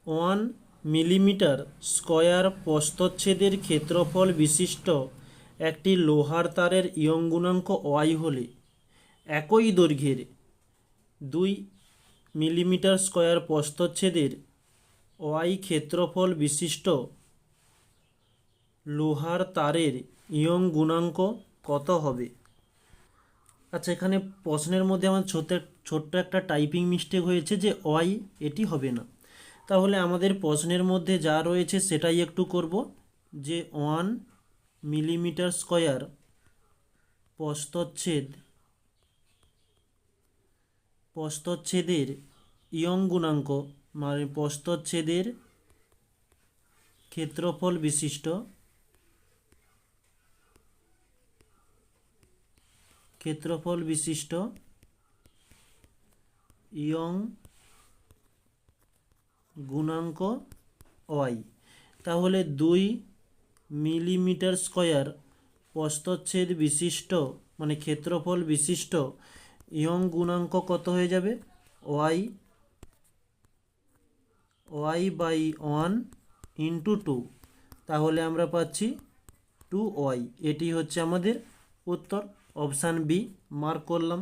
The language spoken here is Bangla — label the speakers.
Speaker 1: ওয়ান মিলিমিটার স্কয়ার প্রস্থচ্ছেদের ক্ষেত্রফল বিশিষ্ট একটি লোহার তারের ইয়ং গুণাঙ্ক ওয়াই হলে একই দৈর্ঘ্যের 2 মিলিমিটার স্কয়ার প্রস্থচ্ছেদের ওয়াই ক্ষেত্রফল বিশিষ্ট লোহার তারের ইয়ং গুণাঙ্ক কত হবে? আচ্ছা, এখানে প্রশ্নের মধ্যে আমার ছোট্ট একটা টাইপিং মিস্টেক হয়েছে যে ওয়াই, এটি হবে না। তাহলে আমাদের প্রশ্নের মধ্যে যা রয়েছে সেটাই একটু করব, যে 1 মিলিমিটার স্কয়ার প্রস্থচ্ছেদের ইয়ং গুণাঙ্ক, মানে প্রস্থচ্ছেদের ক্ষেত্রফল বিশিষ্ট ইয়ং গুণাঙ্ক ওয়াই। তাহলে 2 মিলিমিটার স্কয়ার প্রস্থচ্ছেদ বিশিষ্ট, মানে ক্ষেত্রফল বিশিষ্ট ইয়ং গুণাঙ্ক কত হয়ে যাবে? Y by 1 × 2। তাহলে আমরা পাচ্ছি 2y। এটি হচ্ছে আমাদের উত্তর, অপশান বি মার্ক করলাম।